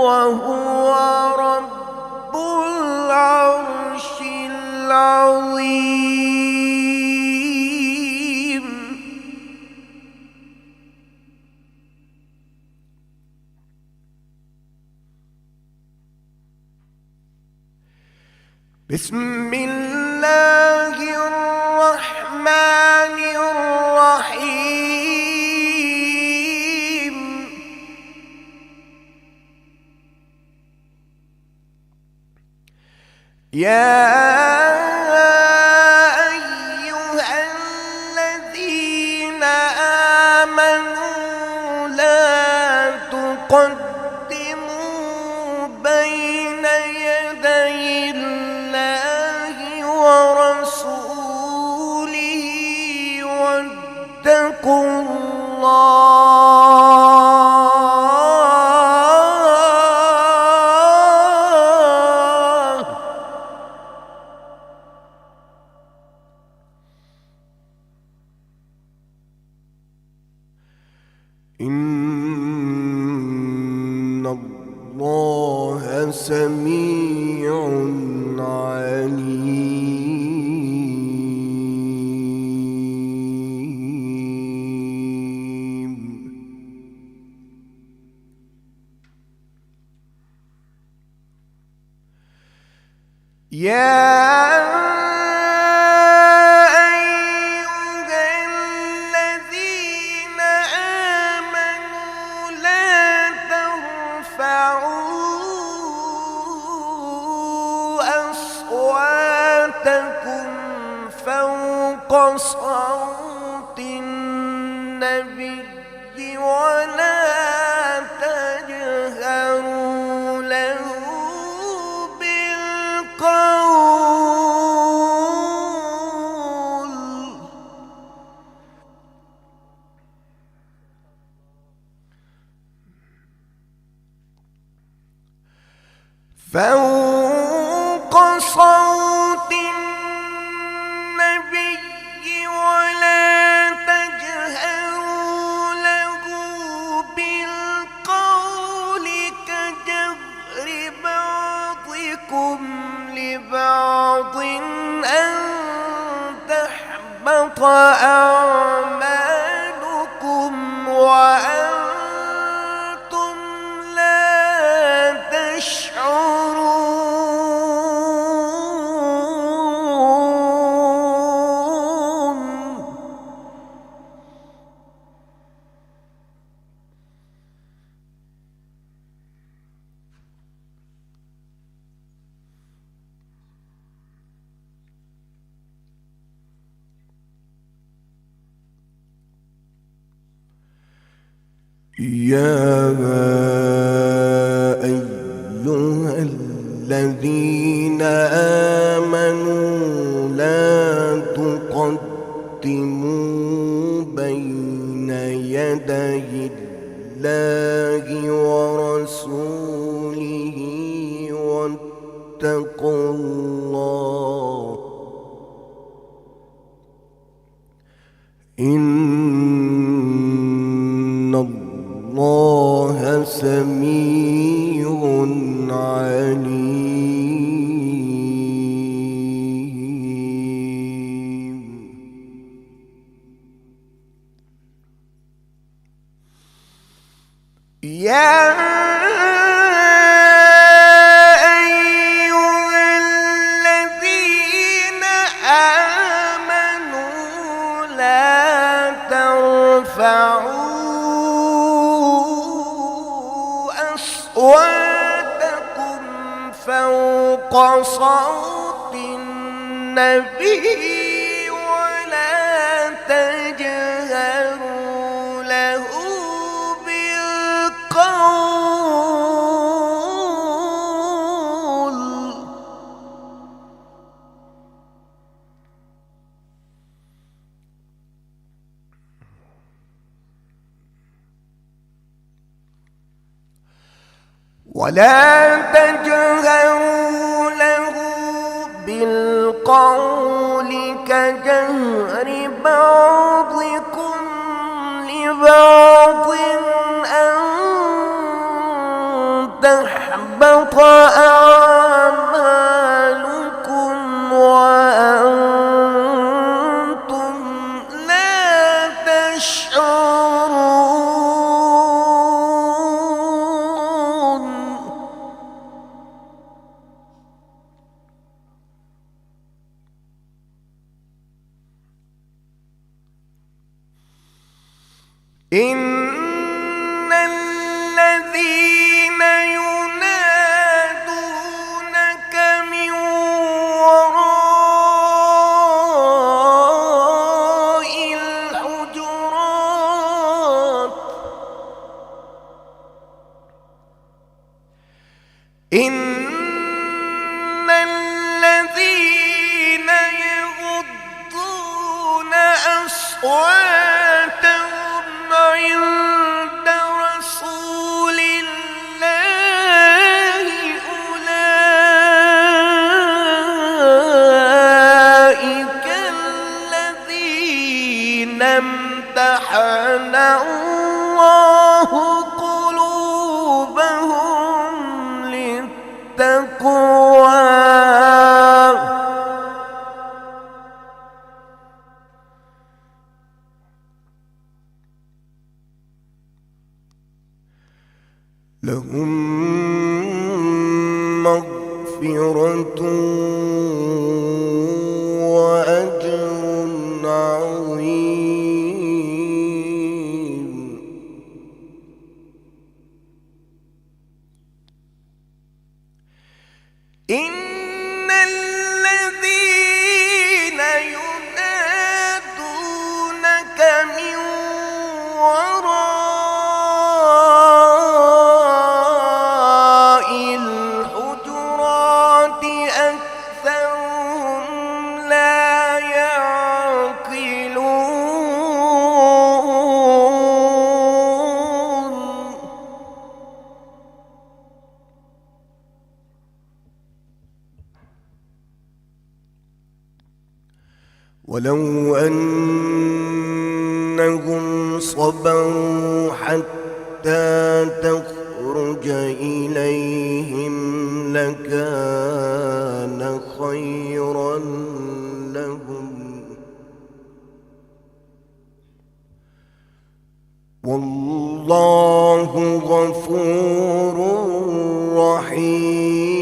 وهو رب العرش العظيم. بسم الله الرحمن الرحيم. يا أيها الذين آمنوا لا تقدموا بين يدي الله ورسوله واتقوا الله إن الله سميع عليم. يا فوق صوت النبي ولا تجهروا له بالقول فوق صوت النبي ولا تجهروا له بالقول كجهر بعضكم لبعض أن تحبط أعمالكم وأنتم لا تشعرون. يا أيها الذين آمنوا لا تقدموا بين يدي الله ورسوله واتقوا الله إن الله سميع عليم. يا أيها الذين آمنوا لا ترفعوا أصواتكم فوق صوت النبي ولا تجهروا له بالقول ولا تجهروا له بالقول كجهر بعضكم لبعض أن تحبط إن الذين ينادونك من وراء الحجرات إن الذين يغضون أصواتهم عند رسول الله أولئك الذين امتحن الله قلوبهم للتقوى لهم مغفرة وأجر عظيم. إن الذين ينادونك من وراء الحجرات أكثرهم لا يعقلون. ولو أنهم صبروا حتى تخرج إليهم لكان خيرا لهم والله غفور رحيم.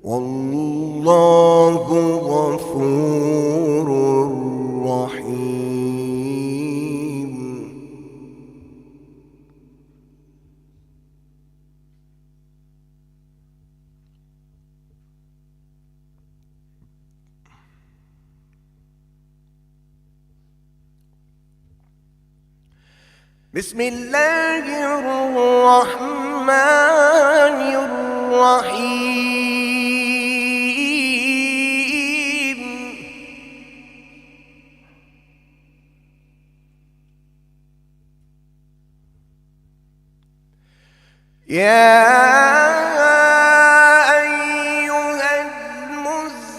والله غفور رحيم. بسم الله الرحمن الرحيم. يا أيها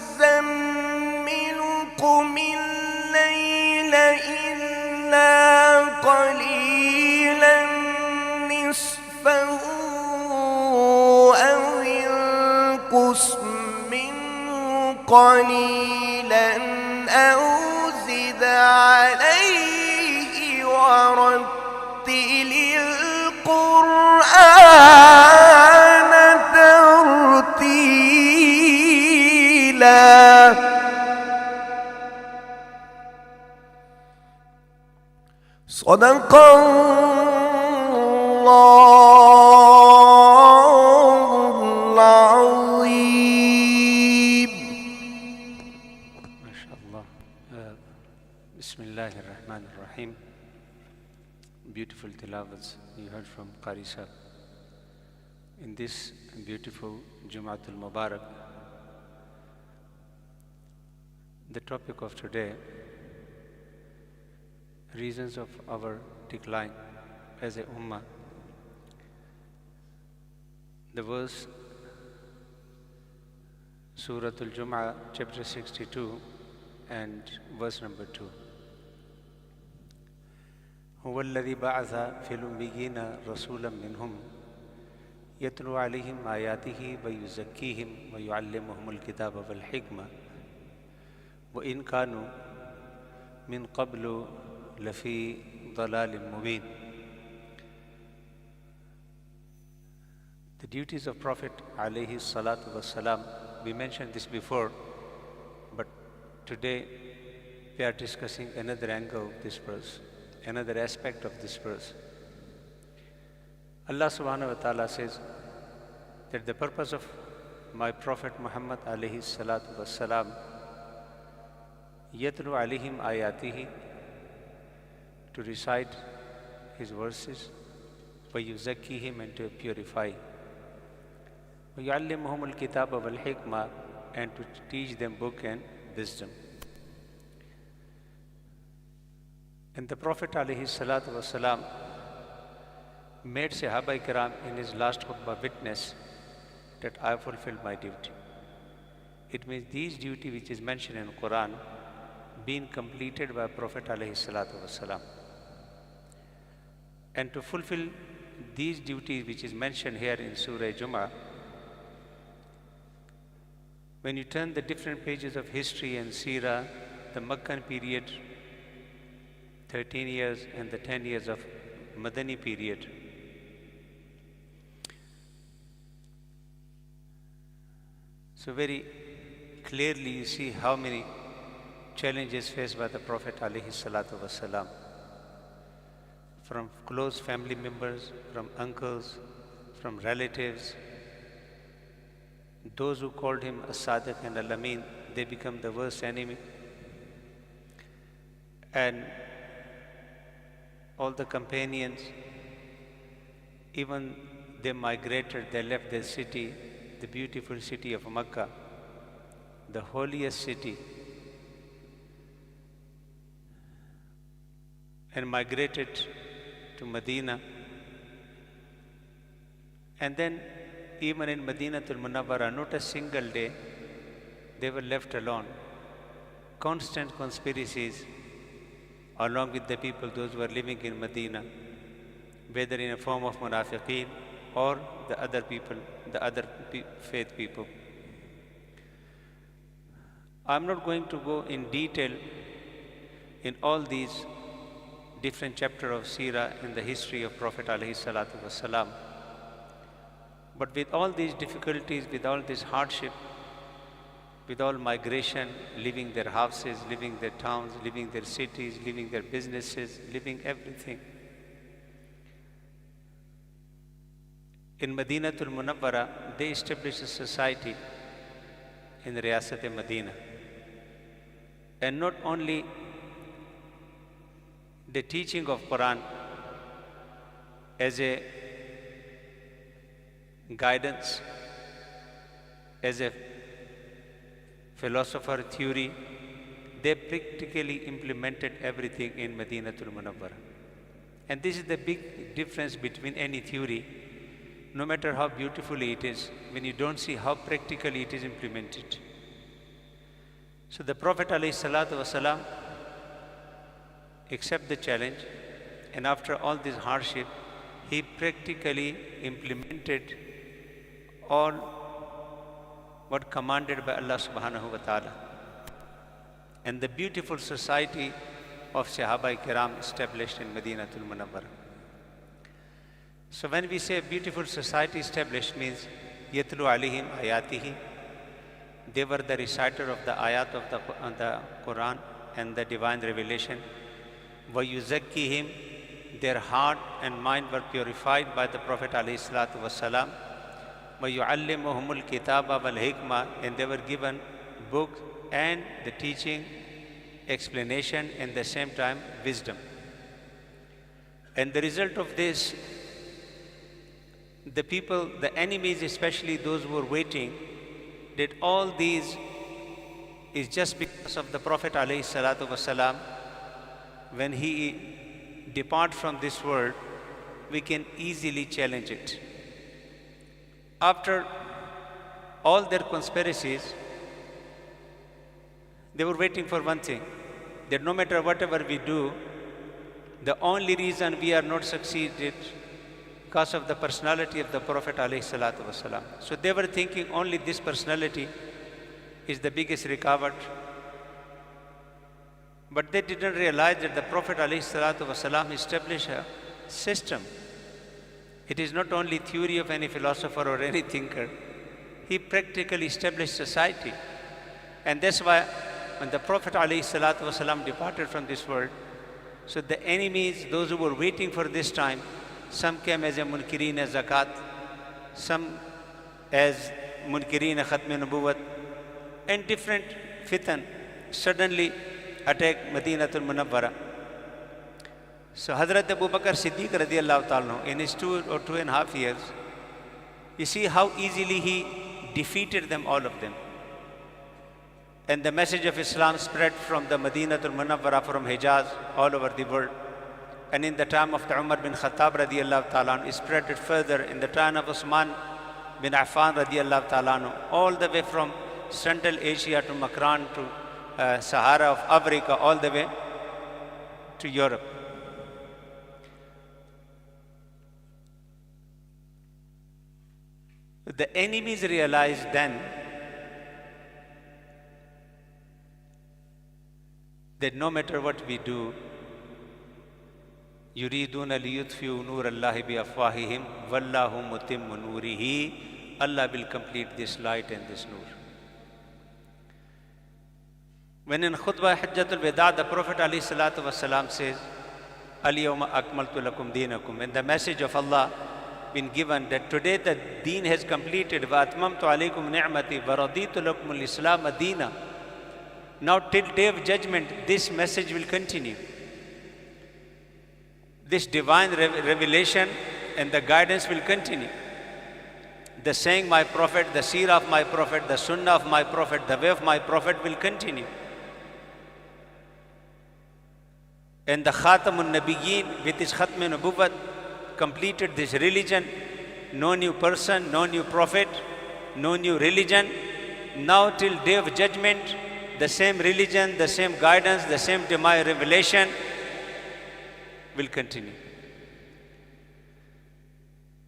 المزمل قم الليل إلا قليلا نصفه أو انقص منه قليلا أو زد عليه ورتل القرآن ترتيلا. صدق الله العظيم. ما شاء الله. بسم الله الرحمن الرحيم. Beautiful tilawats you heard from Qari Sahib. In this beautiful Jum'atul Mubarak, the topic of today, reasons of our decline as a ummah. The verse Surah Al-Jum'ah, chapter 62 and verse number 2. هو الذي بعث في الأميين رسولا منهم يتلو عليهم آياته ويزكيهم ويعلمهم الكتاب والحكمة وإن كانوا من قبل لفي ضلال مبين. The duties of Prophet alayhi salatu wassalam, we mentioned this before, but today we are discussing another angle of this verse, another aspect of this verse. Allah subhanahu wa ta'ala says that the purpose of my Prophet Muhammad alayhi salatu wassalam, yatlu alayhim ayatihi, to recite his verses, wa yuzakkihim, and to purify, wa yu'allimuhum al-kitaba wal-hikmah, and to teach them book and wisdom. And the Prophet alayhi salatu wasalam made Sahaba Kiram in his last khutbah witness that I fulfilled my duty. It means these duty which is mentioned in Quran being completed by Prophet alayhi salatu wasalam. And to fulfill these duties which is mentioned here in Surah Jumma, when you turn the different pages of history and seerah, the Meccan period, 13 years, and the 10 years of Madani period, so very clearly you see how many challenges faced by the Prophet alayhi salatu wasalam, from close family members, from uncles, from relatives. Those who called him a Sadiq and al Amin, they become the worst enemy. And all the companions, even they migrated, they left their city, the beautiful city of Makkah, the holiest city, and migrated to Medina. And then even in Madinatul Munawwara, not a single day they were left alone. Constant conspiracies along with the people, those who were living in Medina, whether in a form of munafiqeen or the other people, the other faith people. I'm not going to go in detail in all these different chapters of seerah in the history of Prophet alayhi salatu wasalam. But with all these difficulties, with all this hardship, with all migration, leaving their houses, leaving their towns, leaving their cities, leaving their businesses, leaving everything, in Madinatul Munawwara, they established a society in Riyasat-e-Madina. And not only the teaching of Quran as a guidance, as a philosopher theory, they practically implemented everything in Madinatul Munawwara. And this is the big difference between any theory. No matter how beautifully it is, when you don't see how practically it is implemented. So the Prophet ﷺ accepted the challenge, and after all this hardship, he practically implemented all what commanded by Allah subhanahu wa ta'ala. And the beautiful society of Sahaba Kiram established in Madinatul Munawwara. So when we say beautiful society established, means yatlu alayhim ayatihi, they were the reciter of the ayat of the Quran and the divine revelation. Wa yuzakkihim, their heart and mind were purified by the Prophet alayhi salatu wasalam. Wa yu'allimuhumul kitaba wal hikmah, and they were given book and the teaching, explanation, and at the same time wisdom. And the result of this, the people, the enemies, especially those who were waiting, that all these is just because of the Prophet alayhi salatu wasalam. When he depart from this world, we can easily challenge it. After all their conspiracies, they were waiting for one thing, that no matter whatever we do, the only reason we are not succeeded because of the personality of the Prophet alayhi salatu wasalam. So they were thinking only this personality is the biggest rukawat. But they didn't realize that the Prophet alayhi salatu wasalam established a system. It is not only theory of any philosopher or any thinker. He practically established society. And that's why when the Prophet ﷺ departed from this world, so the enemies, those who were waiting for this time, some came as a munkireen zakat, some as munkireen khatm nubuwat, and different fitan suddenly attacked Madinatul Munawwara. So Hazrat Abu Bakr Siddiq radiallahu ta'ala in his 2 or 2.5 years, you see how easily he defeated them, all of them. And the message of Islam spread from the Madinatul Munawwara, from Hijaz, all over the world. And in the time of the Umar bin Khattab radiallahu ta'ala, it spread it further in the time of Usman bin Affan radiallahu ta'ala, all the way from Central Asia to Makran to Sahara of Africa, all the way to Europe. The enemies realized then that no matter what we do, yuriduna liyutfi'u nur Allahi bi afwahihim wallahu mutimmu nurihi, Allah will complete this light and this nur. When in Khutbah Hajjatul Wada, the Prophet ﷺ says, Al-yawma akmaltu lakum deenakum, and the message of Allah been given that today the deen has completed, wa atmamtu alaykum ni'mati wa raditu lakum al-islam deena. Now till day of judgment, this message will continue. This divine revelation and the guidance will continue. The saying my prophet, the seerah of my prophet, the sunnah of my prophet, the way of my prophet will continue. And the Khatamun Nabiyyin with his Khatm Nubuwwat completed this religion. No new person, no new prophet, no new religion. Now till day of judgment, the same religion, the same guidance, the same divine revelation will continue.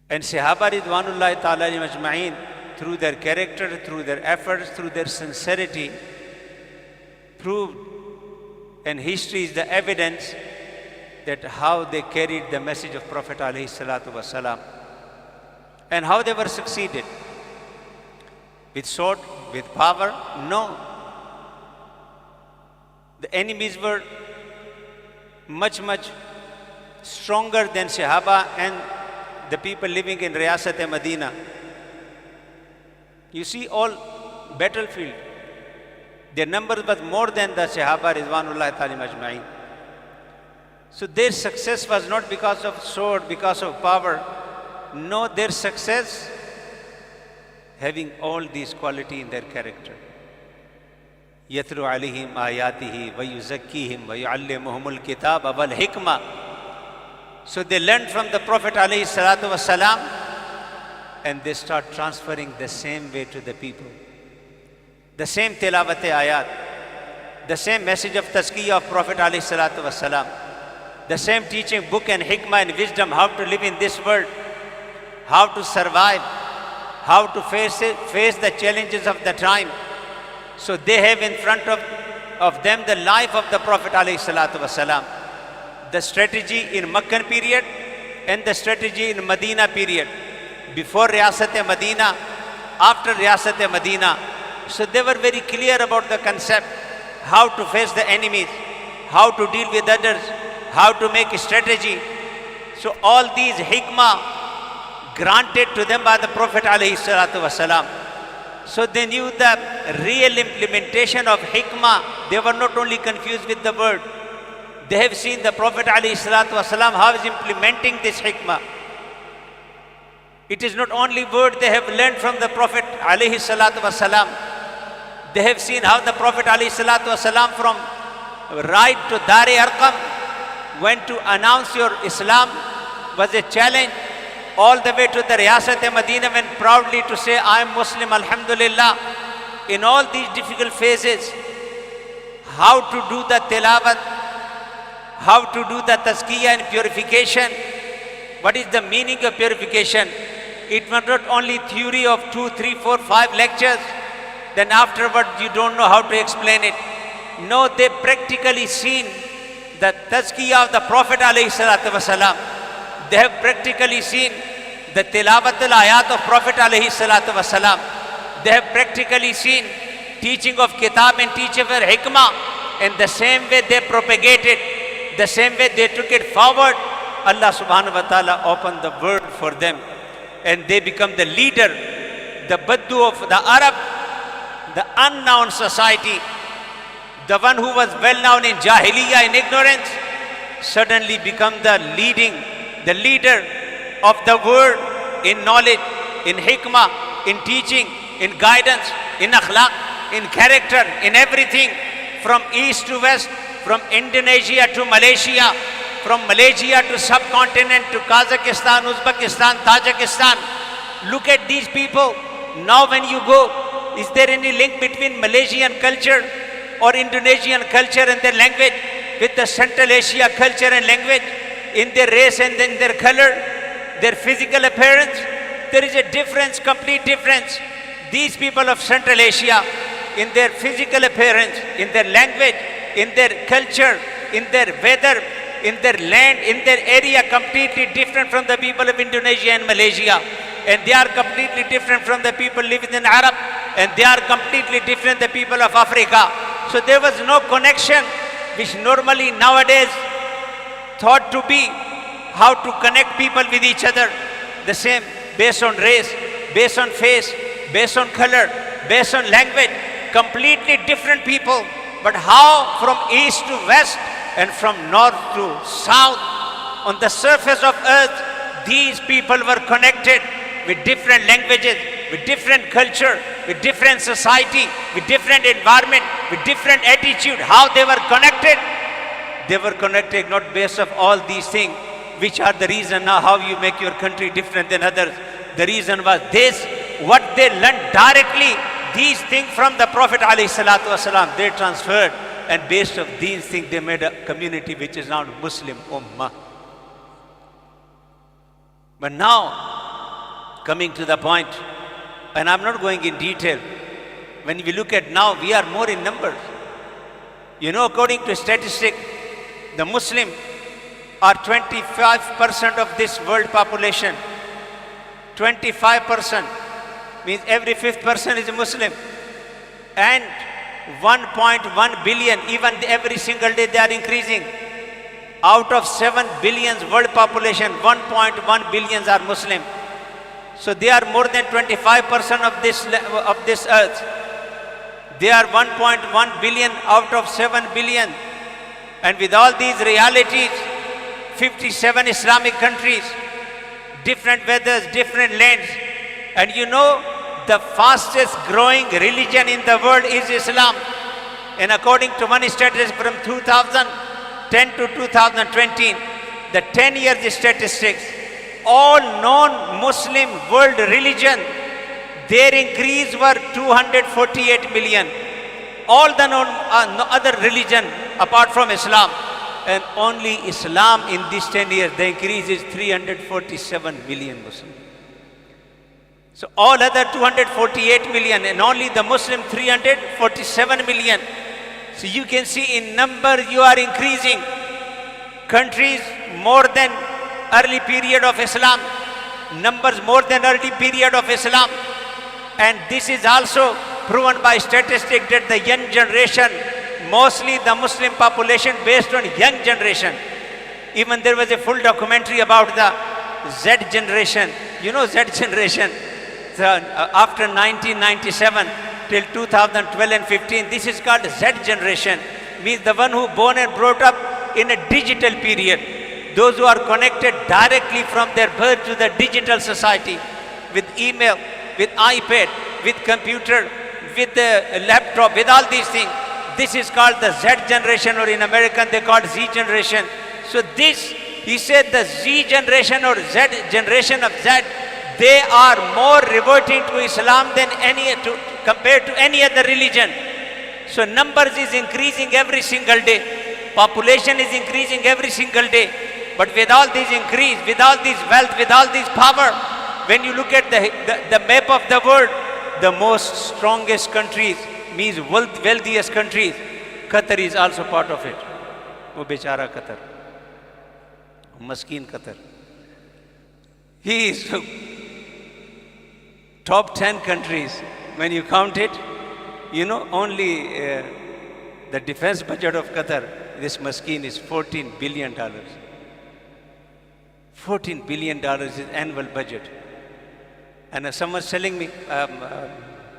And Sahaba Ridwanullahi Ta'ala Ajma'in, through their character, through their efforts, through their sincerity, proved, and history is the evidence that how they carried the message of Prophet alayhi salatu wasalam and how they were succeeded. With sword, with power? No. The enemies were much, much stronger than Sahaba and the people living in Riyasat Medina. You see all battlefield, their numbers was more than the Sahaba Ridwanullahi Ta'ala Ajma'in. So their success was not because of sword, because of power. No, their success having all these qualities in their character. Yatlu alayhim ayatihi wa yuzakkihim wa yu'allimuhumul kitaba wal hikmah. So they learned from the Prophet alayhi salatu wasalam and they start transferring the same way to the people. The same tilawat-e ayat, the same message of tazkiyah of Prophet alayhi salatu wasalam, the same teaching book and hikmah and wisdom, how to live in this world, how to survive, how to face the challenges of the time. So they have in front of them the life of the Prophet alayhi salatu wasalam, the strategy in Meccan period and the strategy in Medina period, before Riyasat-e Medina, after Riyasat-e Medina. So they were very clear about the concept, how to face the enemies, how to deal with others, how to make a strategy. So all these hikmah granted to them by the Prophet alayhi salatu wasalam. So they knew the real implementation of hikmah. They were not only confused with the word. They have seen the Prophet alayhi salatu wasalam how is implementing this hikmah. It is not only word they have learned from the Prophet alayhi salatu wasalam. They have seen how the Prophet alayhi salatu wasalam from ride to Dar-e Arqam went to announce your Islam was a challenge, all the way to the Riyasat-e Medina when proudly to say I am Muslim, alhamdulillah. In all these difficult phases, how to do the tilawat, how to do the tazkiyah and purification. What is the meaning of purification? It was not only theory of 2, 3, 4, 5 lectures, then afterward you don't know how to explain it. No, they practically seen the tazkiyah of the Prophet alayhi salatu wasalam. They have practically seen the tilawat al-ayat of Prophet alayhi salatu wasalam. They have practically seen teaching of kitab and teaching of hikmah. In the same way they propagated, the same way they took it forward, Allah subhanahu wa ta'ala opened the world for them. And they become the leader, the Baddu of the Arab, the unknown society, the one who was well known in Jahiliyyah, in ignorance, suddenly become the leader of the world in knowledge, in hikmah, in teaching, in guidance, in akhlaq, in character, in everything. From east to west, from Indonesia to Malaysia, from Malaysia to subcontinent to Kazakhstan, Uzbekistan, Tajikistan. Look at these people. Now when you go, is there any link between Malaysian culture or Indonesian culture and their language with the Central Asia culture and language, in their race and in their color, their physical appearance? There is a difference, complete difference. These people of Central Asia, in their physical appearance, in their language, in their culture, in their weather, in their land, in their area, completely different from the people of Indonesia and Malaysia. And they are completely different from the people living in Arab. And they are completely different the people of Africa. So there was no connection, which normally nowadays thought to be how to connect people with each other. The same, based on race, based on face, based on color, based on language. Completely different people. But how from east to west and from north to south, on the surface of earth, these people were connected with different languages, with different culture, with different society, with different environment, with different attitude. How they were connected? They were connected not based on all these things, which are the reason now how you make your country different than others. The reason was this, what they learned directly, these things from the Prophet ﷺ, they transferred, and based on these things they made a community which is now Muslim Ummah. But now, coming to the point, and I'm not going in detail, when we look at now, we are more in numbers. You know, according to statistics, the Muslim are 25% of this world population. 25%. Means every fifth person is a Muslim. And 1.1 billion, even every single day they are increasing. Out of 7 billion world population, 1.1 billion are Muslim. So they are more than 25% of this earth. They are 1.1 billion out of 7 billion. And with all these realities, 57 Islamic countries, different weathers, different lands. And you know, the fastest growing religion in the world is Islam. And according to one statistic from 2010 to 2020, the 10 years statistics, all non-Muslim world religion, their increase were 248 million. All the other religion apart from Islam, and only Islam in these 10 years, the increase is 347 million Muslims. So all other 248 million and only the Muslim 347 million. So you can see in number you are increasing. Countries more than early period of Islam. Numbers more than early period of Islam. And this is also proven by statistics that the young generation, mostly the Muslim population based on young generation. Even there was a full documentary about the Z generation. You know Z generation? So after 1997 till 2012 and 15, this is called Z generation. Means the one who born and brought up in a digital period. Those who are connected directly from their birth to the digital society with email, with iPad, with computer, with the laptop, with all these things. This is called the Z generation, or in American they call it Z generation. So this, he said the Z generation or Z generation of Z, they are more reverting to Islam than compared to any other religion. So numbers is increasing every single day. Population is increasing every single day. But with all this increase, with all this wealth, with all this power, when you look at the map of the world, the most strongest countries, means wealthiest countries, Qatar is also part of it. Wo bechara Qatar. Maskeen Qatar. He is top 10 countries. When you count it, You know, only the defense budget of Qatar, this maskeen, is $14 billion. $14 billion is annual budget. And someone's telling me, I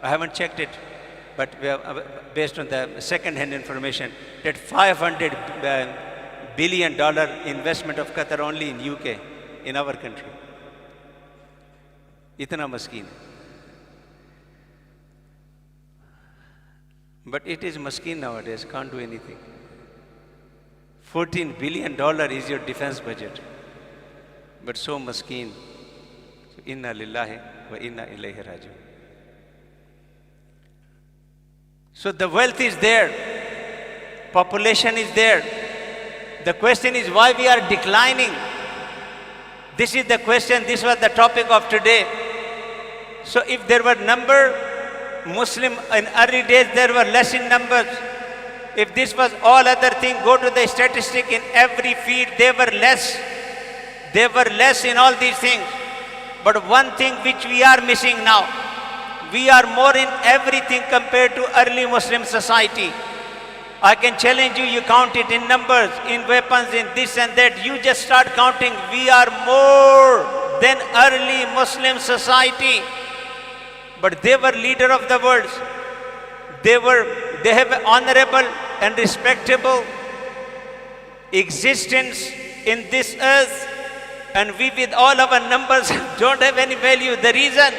haven't checked it, but we are, based on the second-hand information, that $500 billion investment of Qatar only in UK, in our country. Itna maskeen. But it is maskeen nowadays, can't do anything. $14 billion is your defense budget. But so maskeen. So, inna lillahi wa inna ilayhi raji'un. So the wealth is there. Population is there. The question is why we are declining. This is the question. This was the topic of today. So if there were Muslim in early days, there were less in numbers. If this was all other thing, go to the statistic in every field, they were less. They were less in all these things. But one thing which we are missing now, we are more in everything compared to early Muslim society. I can challenge you, you count it in numbers, in weapons, in this and that. You just start counting. We are more than early Muslim society. But they were leader of the world. They have an honorable and respectable existence in this earth. And we, with all our numbers, don't have any value. The reason,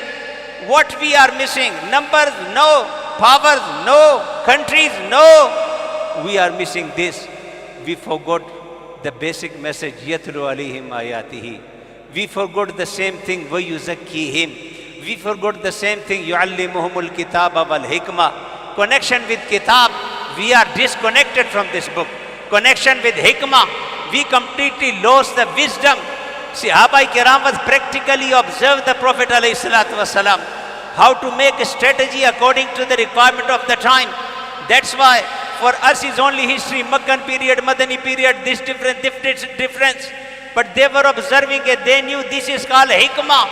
what we are missing? Numbers, no. Powers, no. Countries, no. We are missing this. We forgot the basic message. Yatlu alayhim ayatihi. We forgot the same thing. وَيُزَكِّيهِمْ. We forgot the same thing. يُعَلِّمُهُمُ الْكِتَابَ وَالْحِكْمَةِ. Connection with kitab. We are disconnected from this book. Connection with hikmah. We completely lost the wisdom. Sahaba kiram was practically observed the Prophet ﷺ, how to make a strategy according to the requirement of the time. That's why for us is only history, Makkan period, Madani period, this difference. But they were observing it. They knew this is called hikmah.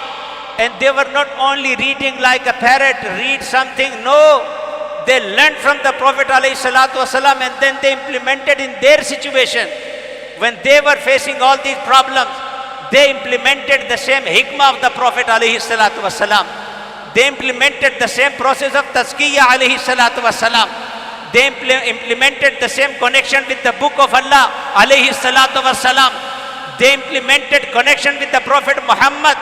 And they were not only reading like a parrot, read something. No, they learned from the Prophet ﷺ and then they implemented in their situation. When they were facing all these problems, they implemented the same hikmah of the Prophet ﷺ. They implemented the same process of tazkiyah ﷺ. They implemented the same connection with the book of Allah ﷺ. They implemented connection with the Prophet Muhammad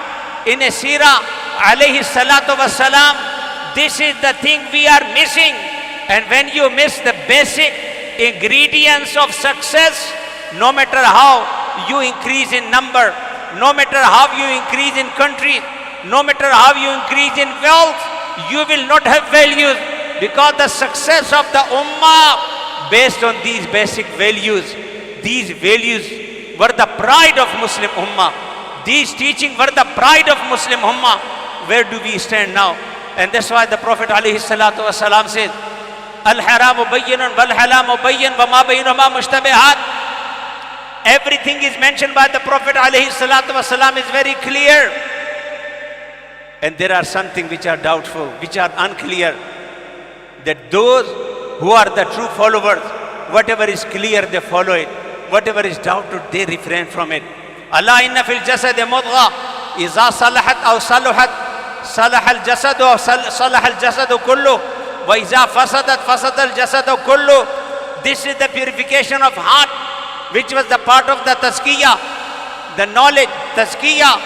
in a seerah ﷺ. This is the thing we are missing. And when you miss the basic ingredients of success, no matter how you increase in number, no matter how you increase in countries, no matter how you increase in wealth, you will not have values, because the success of the ummah based on these basic values. These values were the pride of Muslim ummah. These teachings were the pride of Muslim ummah. Where do we stand now? And that's why the Prophet ﷺ says, Al-haramu bayyinun wal-halamu bayyin wa ma bayyinuma mushtabihat. Everything is mentioned by the Prophet ﷺ is very clear. And there are something which are doubtful, which are unclear. That those who are the true followers, whatever is clear, they follow it. Whatever is doubted, they refrain from it. Allah inna fil jasad mudgha iza salahat aw saluhat salaha al jasad aw salaha al jasad kullu wa iza fasadat fasada al jasad kullu. This is the purification of heart, which was the part of the tazkiyah, the knowledge, tazkiyah,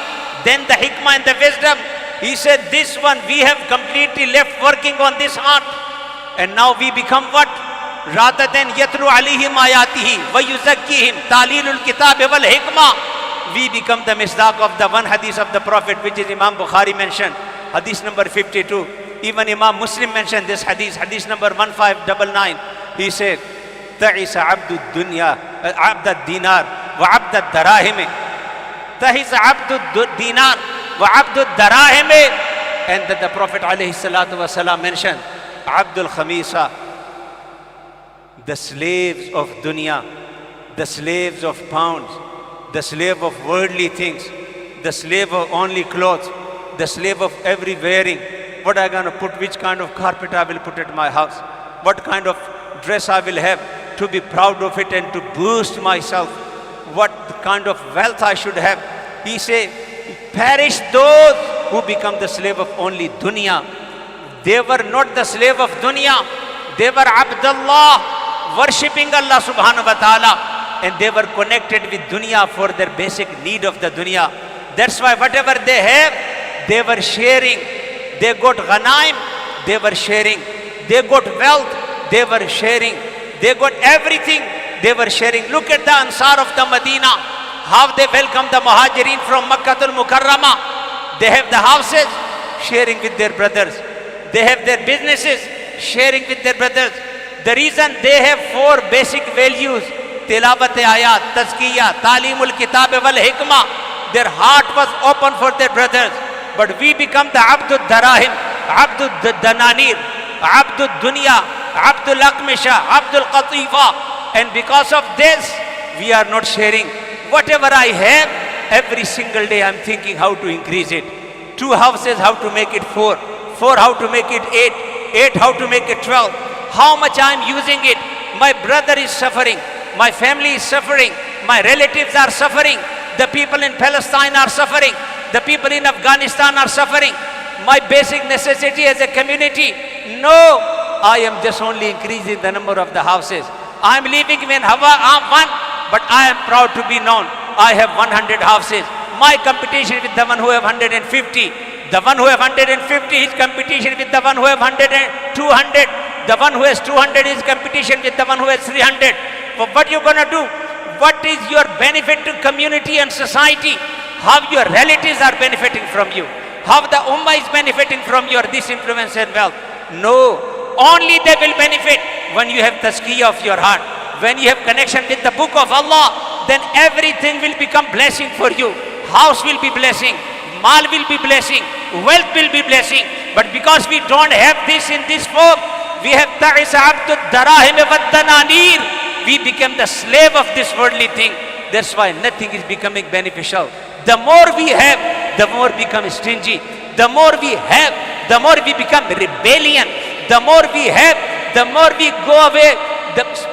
then the hikmah and the wisdom. He said, this one we have completely left working on this heart. And now we become what? Rather than yatlu alayhim ayatihi wa yuzakkihim talilul kitab wal hikmah, we become the misdaq of the one hadith of the Prophet, which is Imam Bukhari mentioned, hadith number 52. Even Imam Muslim mentioned this hadith, hadith number 1599. He said, Ta'isa abdu dunya, abdu dinar, wa abdu darahim. Ta'isa abdu dinar, wa abdu darahim. And that the Prophet ﷺ mentioned, Abdul Khamisa, the slaves of dunya, the slaves of pounds, the slave of worldly things, the slave of only clothes, the slave of every wearing, what I gonna put, which kind of carpet I will put at my house, what kind of dress I will have to be proud of it and to boost myself, what kind of wealth I should have. He say, perish those who become the slave of only dunya. They were not the slave of dunya. They were Abdullah, worshipping Allah subhanahu wa ta'ala, and they were connected with dunya for their basic need of the dunya. That's why whatever they have, they were sharing. They got ghanaim, they were sharing. They got wealth, they were sharing. They got everything, they were sharing. Look at the Ansar of the Medina, how they welcome the Muhajirin from Makkah al-Mukarramah. They have the houses, sharing with their brothers. They have their businesses, sharing with their brothers. The reason they have 4 basic values, tilawat-e-ayat, tazkiyah, talimul kitab wal hikmah. Their heart was open for their brothers. But we become the Abdul Darahim, Abdul Dananir, Abdul Dunya, Abdul Akmisha, Abdul Qatifa. And because of this, we are not sharing. Whatever I have, every single day I'm thinking how to increase it. 2 houses, how to make it 4. 4, how to make it 8. 8, how to make it 12. How much I'm using it. My brother is suffering. My family is suffering. My relatives are suffering. The people in Palestine are suffering. The people in Afghanistan are suffering. My basic necessity as a community. No, I am just only increasing the number of the houses. I am living in one, but I am proud to be known. I have 100 houses. My competition with the one who have 150. The one who have 150 is competition with the one who have 100 and 200. The one who has 200 is competition with the one who has 300. But what you gonna do? What is your benefit to community and society? How your relatives are benefiting from you? How the ummah is benefiting from your this influence and wealth? No, only they will benefit when you have tazkiyah of your heart. When you have connection with the book of Allah, then everything will become blessing for you. House will be blessing, mal will be blessing, wealth will be blessing. But because we don't have this in this form, we have ta'isa abdud darahim wa dananir. We become the slave of this worldly thing. That's why nothing is becoming beneficial. The more we have, the more we become stingy. The more we have, the more we become rebellion. The more we have, the more we go away,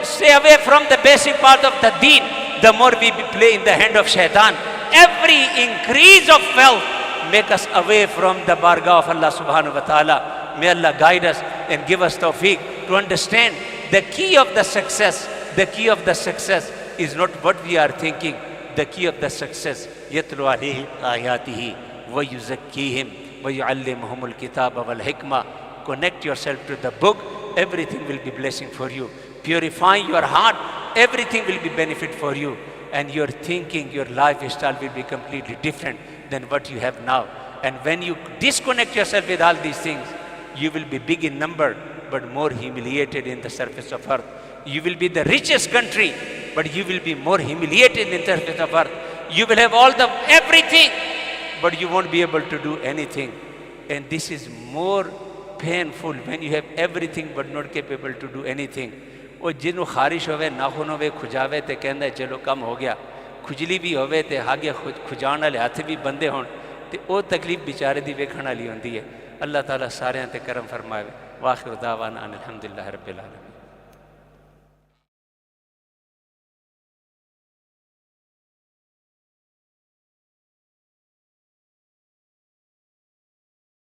stay away from the basic part of the deen. The more we play in the hand of shaitan. Every increase of wealth make us away from the bargah of Allah subhanahu wa ta'ala. May Allah guide us and give us tawfiq to understand the key of the success. The key of the success is not what we are thinking. The key of the success, yatlu alayhi ayatihi wa yuzakkihim wa yuallimuhumul kitaba wal hikmah. Connect yourself to the book, everything will be blessing for you. Purifying your heart, everything will be benefit for you. And your thinking, your lifestyle will be completely different than what you have now. And when you disconnect yourself with all these things, you will be big in number, but more humiliated in the surface of earth. You will be the richest country, but you will be more humiliated in the surface of earth. You will have all the everything, but you won't be able to do anything. And this is more painful when you have everything but not capable to do anything. ਉਹ ਜਿਹਨੂੰ ਖਾਰਿਸ਼ ਹੋਵੇ ਨਾਖੂਨ ਹੋਵੇ ਖੁਜਾਵੇ ਤੇ ਕਹਿੰਦਾ ਚਲੋ ਕੰਮ ਹੋ ਗਿਆ ਖੁਜਲੀ ਵੀ ਹੋਵੇ ਤੇ ਹਾਗੇ ਖੁਜਾਣ ਵਾਲੇ ਹੱਥ ਵੀ ਬੰਦੇ ਹੋਣ ਤੇ ਉਹ ਤਕਲੀਫ ਵਿਚਾਰੇ ਦੀ ਵੇਖਣ ਵਾਲੀ ਹੁੰਦੀ ਹੈ ਅੱਲਾਹ ਤਾਲਾ ਸਾਰਿਆਂ ਤੇ ਕਰਮ ਫਰਮਾਵੇ ਵਾਖਿਰ ਦਾਵਾਨਾ ਅਲਹਮਦੁਲਿल्लाह ਰੱਬਿਲ ਆਲਮੀਨ